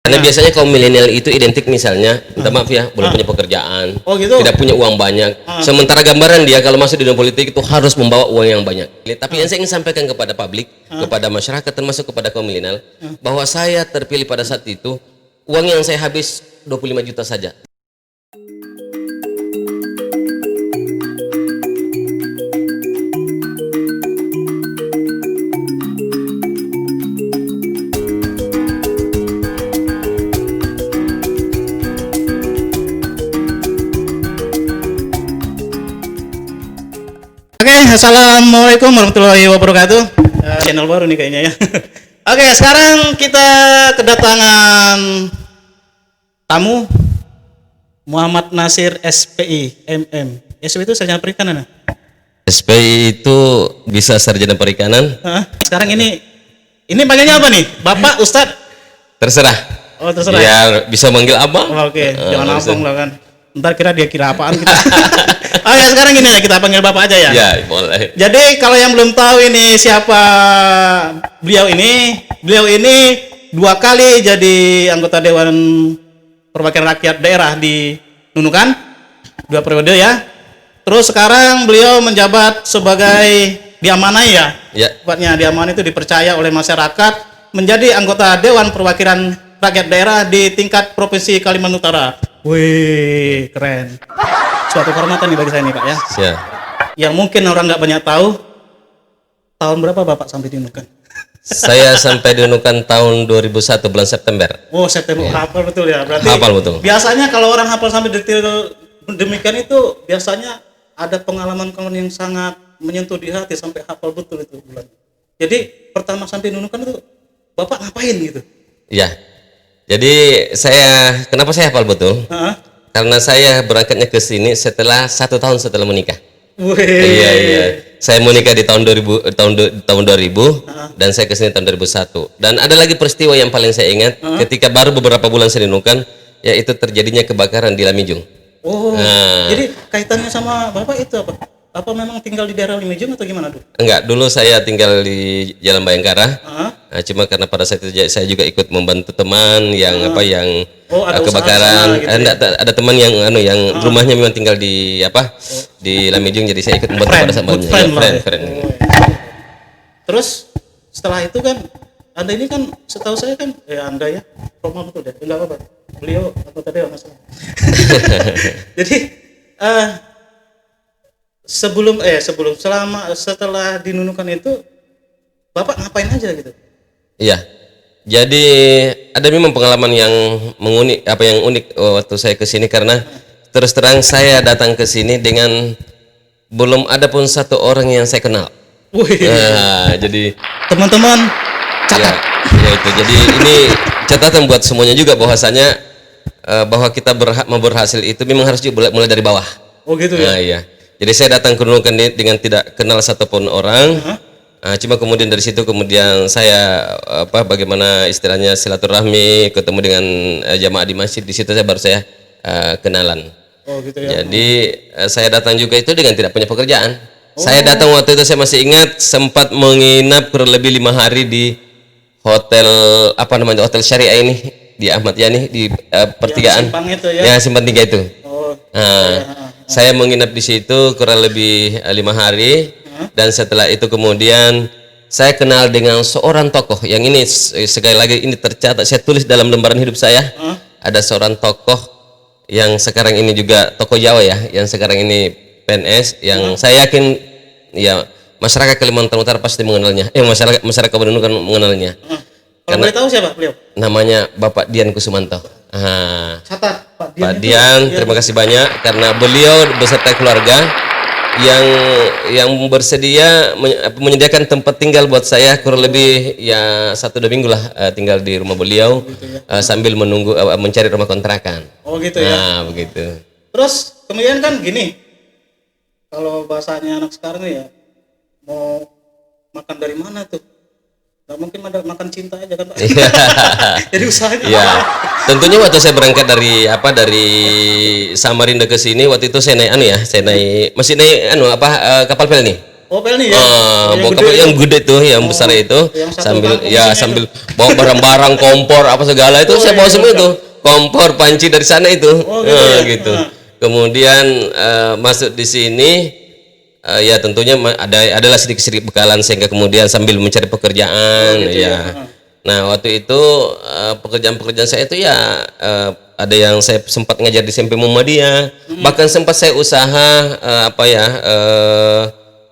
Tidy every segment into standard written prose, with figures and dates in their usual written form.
Karena biasanya kaum milenial itu identik misalnya, minta maaf ya, belum punya pekerjaan, tidak punya uang banyak. Sementara gambaran dia kalau masuk di dunia politik itu harus membawa uang yang banyak. Tapi yang saya ingin sampaikan kepada publik, kepada masyarakat, termasuk kepada kaum milenial, bahwa saya terpilih pada saat itu, uang yang saya habis 25 juta saja. Oke, assalamualaikum warahmatullahi wabarakatuh. Channel baru nih kayaknya ya. Oke, sekarang kita kedatangan tamu Muhammad Nasir SPI MM. SPI itu sarjana perikanan. SPI itu bisa sarjana perikanan. Sekarang ini panggilnya apa nih? Bapak, Ustadz? Terserah. Oh, terserah. Ya bisa manggil abang. Oke, jangan abang lah kan. Ntar dia kira apaan kita. Oh ya, sekarang gini ya, kita panggil Bapak aja ya. Ya, boleh. Jadi kalau yang belum tahu ini siapa beliau ini 2 kali jadi anggota Dewan Perwakilan Rakyat Daerah di Nunukan, 2 periode ya. Terus sekarang beliau menjabat sebagai diamanai ya. Ya. Tepatnya diamanai itu dipercaya oleh masyarakat menjadi anggota Dewan Perwakilan Rakyat Daerah di tingkat Provinsi Kalimantan Utara. Wih, keren. Suatu kehormatan nih bagi saya nih Pak ya. Ya. Yang mungkin orang nggak banyak tahu, tahun berapa Bapak sampai di Nunukan? Saya sampai di Nunukan tahun 2001 bulan September. Oh, September. Hafal betul ya. Berarti Hafal betul. Biasanya kalau orang hafal sampai detail demikian itu biasanya ada pengalaman yang sangat menyentuh di hati sampai hafal betul itu bulan. Jadi pertama sampai Nunukan itu Bapak ngapain gitu? Ya. Jadi kenapa saya hafal betul? Karena saya berangkatnya ke sini setelah 1 tahun setelah menikah. Iya. Saya menikah di tahun 2000 dan saya ke sini tahun 2001. Dan ada lagi peristiwa yang paling saya ingat ketika baru beberapa bulan saya dinunukan, yaitu terjadinya kebakaran di Lamijung. Oh. Jadi kaitannya sama Bapak itu apa? Apa memang tinggal di daerah Lamijung atau gimana tuh? Enggak, dulu saya tinggal di Jalan Bayangkara. Cuma karena pada saat itu saya juga ikut membantu teman yang kebakaran. Gitu ya? Ada teman yang rumahnya memang tinggal di di Lamijung, jadi saya ikut membantu pada saat itu. Terus setelah itu kan Anda ini kan setahu saya kan Anda ya formal betul deh. Enggak apa-apa. Beliau anggota dewan masalah. Jadi setelah dinunukan itu Bapak ngapain aja gitu? Iya. Jadi ada memang pengalaman yang unik waktu saya ke sini, karena terus terang saya datang ke sini dengan belum ada pun satu orang yang saya kenal. Jadi teman-teman catat. Ya itu. Jadi ini catatan buat semuanya juga bahwasanya bahwa kita mau berhasil itu memang harus mulai dari bawah. Oh gitu ya. Iya. Jadi saya datang ke Nunukan dengan tidak kenal satupun orang. Cuma kemudian dari situ saya bagaimana istilahnya silaturahmi, ketemu dengan jamaah di masjid, di situ baru saya kenalan. Oh gitu ya. Jadi saya datang juga itu dengan tidak punya pekerjaan. Saya datang waktu itu, saya masih ingat, sempat menginap kurang lebih 5 hari di hotel hotel syariah ini di Ahmad Yani di pertigaan. Simpang itu ya. Ya, Simpang 3 itu. Saya menginap di situ kurang lebih 5 hari. Dan setelah itu kemudian saya kenal dengan seorang tokoh yang ini sekali lagi ini tercatat, saya tulis dalam lembaran hidup saya. Ada seorang tokoh yang sekarang ini juga tokoh Jawa ya, yang sekarang ini PNS, yang saya yakin ya masyarakat Kalimantan Utara pasti mengenalnya. Masyarakat Kabupaten Nunukan mengenalnya. Kalau boleh tahu siapa beliau? Namanya Bapak Dian Kusumanto. Catat Pak Dian, terima kasih banyak karena beliau beserta keluarga yang bersedia menyediakan tempat tinggal buat saya kurang lebih ya 1-2 minggu lah tinggal di rumah beliau sambil menunggu mencari rumah kontrakan. Oh gitu ya. Begitu. Terus kemudian kan gini, kalau bahasanya anak sekarang ya mau makan dari mana tuh? Gak mungkin makan cinta aja kan Pak. Jadi usahanya. Ya. Tentunya waktu saya berangkat dari Samarinda ke sini, waktu itu saya naik kapal pel nih. Oh, pelni ya. Bokap yang gede tuh, yang besar itu, yang satu sambil kampung ya isinya sambil bawa barang-barang, kompor apa segala itu saya bawa semua itu, kompor, panci dari sana itu, gitu. Kemudian masuk di sini, ya tentunya adalah sedikit-sedikit bekalan sehingga kemudian sambil mencari pekerjaan, ya. Nah waktu itu pekerjaan-pekerjaan saya itu ya ada yang saya sempat ngajar di SMP Muhammadiyah, bahkan sempat saya usaha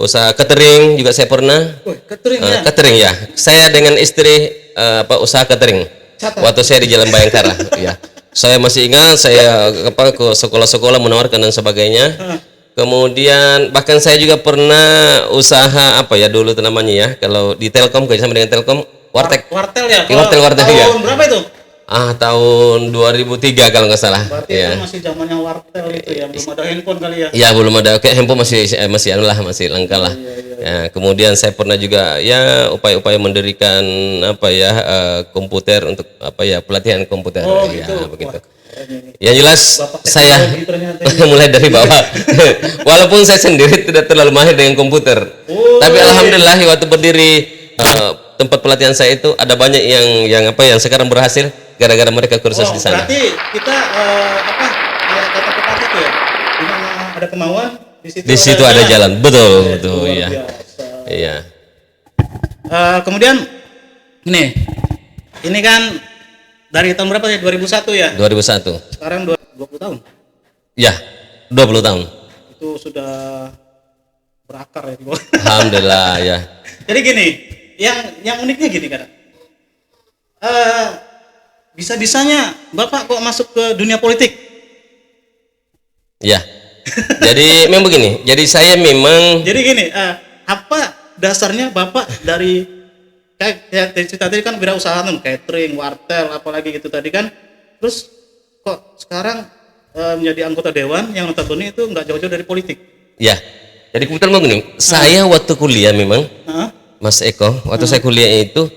usaha catering juga saya pernah. Catering ya. Catering ya, saya dengan istri usaha catering. Waktu saya di Jalan Bayangkara, ya. Saya masih ingat saya ke sekolah-sekolah menawarkan dan sebagainya. Kemudian bahkan saya juga pernah usaha dulu itu namanya ya, kalau di Telkom kerjasama dengan Telkom, warteg. Wartel ya. Wartel ya. Tahun berapa itu? Tahun 2003 kalau nggak salah. Berarti itu masih zamannya wartel itu ya, belum ada handphone kali ya. Ya belum ada, kayak handphone masih langka lah. Ya, kemudian saya pernah juga ya upaya-upaya mendirikan komputer untuk pelatihan komputer. Gitu. Begitu. Yang jelas saya ya. mulai dari bawah. Walaupun saya sendiri tidak terlalu mahir dengan komputer. Tapi alhamdulillah waktu berdiri tempat pelatihan saya itu ada banyak yang sekarang berhasil gara-gara mereka kursus di sana. Berarti kita kata pepatah itu ya, di mana ada kemauan di situ ada jalan. Betul ya. Iya. Kemudian ini kan dari tahun berapa ya? 2001 ya? 2001. Sekarang 20 tahun. Ya, 20 tahun. Itu sudah berakar ya. Alhamdulillah ya. Jadi gini, yang uniknya gini kan. Bisa-bisanya Bapak kok masuk ke dunia politik? Ya. Jadi memang begini. Jadi saya memang. Jadi gini, apa dasarnya Bapak dari kayak cerita tadi kan wirausaha catering, wartel, apalagi gitu tadi kan. Terus kok sekarang menjadi anggota dewan yang notabene itu nggak jauh-jauh dari politik? Ya. Jadi kebetulan begini. Saya waktu kuliah memang, Mas Eko, waktu saya kuliah itu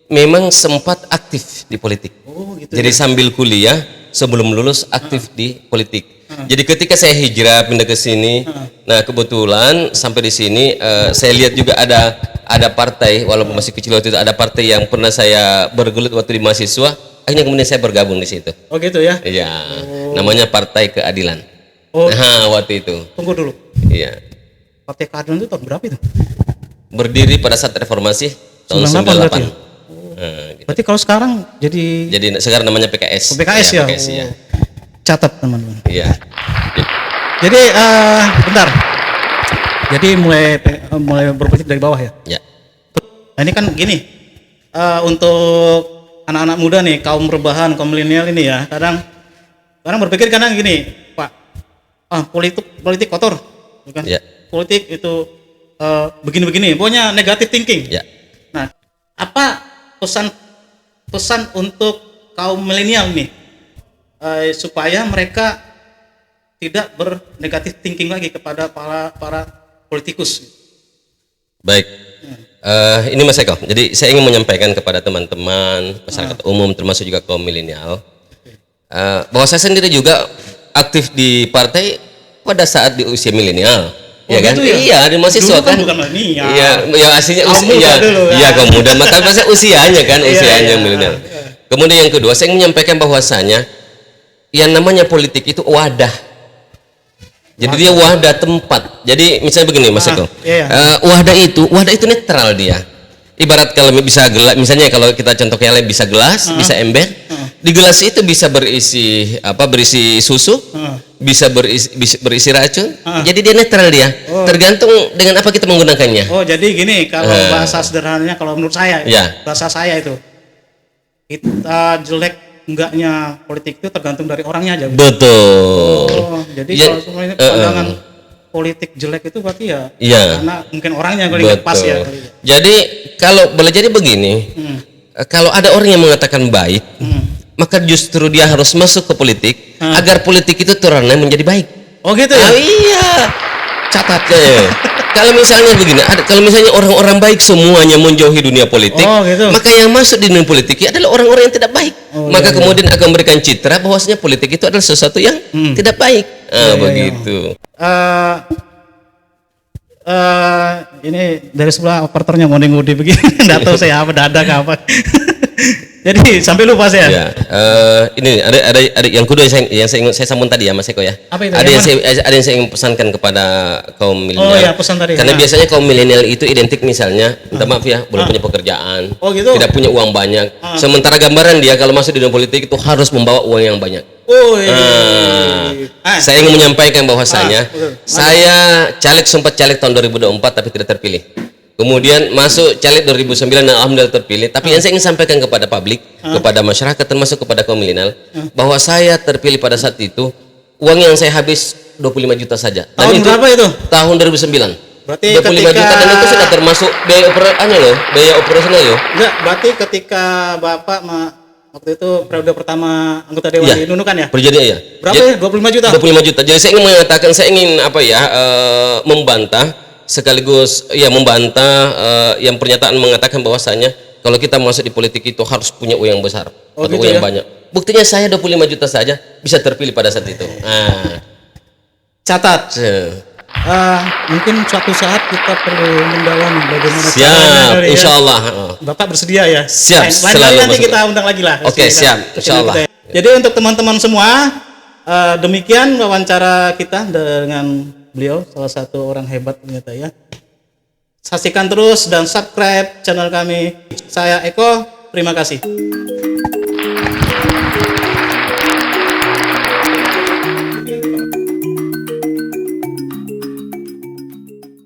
memang sempat aktif di politik. Gitu. Jadi sambil kuliah sebelum lulus aktif di politik. Jadi ketika saya hijrah pindah ke sini, nah kebetulan sampai di sini saya lihat juga ada partai, walaupun masih kecil waktu itu, ada partai yang pernah saya bergelut waktu di mahasiswa. Akhirnya kemudian saya bergabung di situ. Oh gitu ya? Iya. Namanya Partai Keadilan. Waktu itu. Tunggu dulu. Iya. Partai Keadilan itu tahun berapa itu? Berdiri pada saat reformasi tahun 98. Gitu. Berarti kalau sekarang jadi sekarang namanya PKS. PKS ya. PKS, ya. Catat teman-teman. Iya. Jadi bentar. Jadi mulai berpolitik dari bawah ya. Ya. Nah, ini kan gini. Untuk anak-anak muda nih, kaum rebahan, kaum milenial ini ya, kadang berpikir kadang gini, Pak. Politik kotor, bukan? Ya. Politik itu begini-begini, pokoknya negative thinking. Ya. Nah, apa pesan untuk kaum milenial nih supaya mereka tidak bernegatif thinking lagi kepada para politikus? Baik. Ini Mas Eko. Jadi saya ingin menyampaikan kepada teman-teman masyarakat umum termasuk juga kaum milenial bahwa saya sendiri juga aktif di partai pada saat di usia milenial. Ya kan? Gitu ya? Iya, di mahasiswa kan. Bukan milenial. Iya, yang aslinya usia. Iya, kaum muda. Maka masa usianya kan, usianya milenial. Kemudian yang kedua, saya ingin menyampaikan bahwasanya yang namanya politik itu wadah. Jadi dia wadah tempat. Jadi misalnya begini Mas Eko. Wadah itu netral dia. Ibarat kalau bisa gelas, misalnya kalau kita contohnya bisa gelas, bisa ember. Di gelas itu bisa berisi susu, bisa berisi racun. Jadi dia netral dia. Tergantung dengan apa kita menggunakannya. Oh, jadi gini kalau bahasa sederhananya, kalau menurut saya, bahasa saya itu kita jelek enggaknya politik itu tergantung dari orangnya aja. Betul. Jadi kalau semuanya pandangan politik jelek itu berarti ya karena mungkin orangnya kali nggak pas ya. Jadi kalau boleh jadi begini, kalau ada orang yang mengatakan baik, maka justru dia harus masuk ke politik agar politik itu turunnya menjadi baik. Oh gitu ya? Iya. Catat ya. Kalau misalnya begini, kalau misalnya orang-orang baik semuanya menjauhi dunia politik, maka yang masuk di dunia politik adalah orang-orang yang tidak baik. Maka kemudian akan memberikan citra bahwasanya politik itu adalah sesuatu yang tidak baik. Begitu. ini dari sebelah operatornya ngode-ngode begini, nggak tahu saya apa dadak apa. Jadi sampai lupa saya. Ya, ini ada yang kedua yang saya sambung tadi ya Mas Eko ya. Apa itu? Ada yang saya ingin pesankan kepada kaum milenial. Oh ya, pesan tadi. Karena biasanya kaum milenial itu identik misalnya, minta maaf ya, belum punya pekerjaan, Oh gitu. tidak punya uang banyak. Sementara gambaran dia kalau masuk di dunia politik itu harus membawa uang yang banyak. Oh Saya ingin menyampaikan bahwasanya betul. saya sempat caleg tahun 2024 tapi tidak terpilih. Kemudian masuk caleg 2009 dan alhamdulillah terpilih. Tapi yang saya ingin sampaikan kepada publik, kepada masyarakat termasuk kepada kaum milenial, bahwa saya terpilih pada saat itu uang yang saya habis 25 juta saja. Dan Tahun berapa itu? Tahun 2009. Berarti 25 ketika juta dan itu sudah termasuk biaya operasional loh. enggak, berarti ketika Bapak waktu itu periode pertama anggota dewan Iya. di Nunukan ya? Berjadinya ya. Berapa ya? 25 juta? 25 juta. Jadi saya ingin mengatakan, saya ingin membantah sekaligus ya membantah yang pernyataan mengatakan bahwasanya kalau kita masuk di politik itu harus punya uang yang besar atau gitu uang yang ya? banyak. Buktinya saya 25 juta saja bisa terpilih pada saat itu. Catat. Mungkin suatu saat kita perlu mendalami bagaimana caranya Siap, kali ya. insya Allah. Bapak bersedia ya? Siap, Lain selalu kali nanti masuk. kita undang lagi lah. Oke, siap, insya Allah. Jadi untuk teman-teman semua, demikian wawancara kita dengan beliau, salah satu orang hebat ternyata ya. Saksikan terus dan subscribe channel kami. Saya Eko, terima kasih.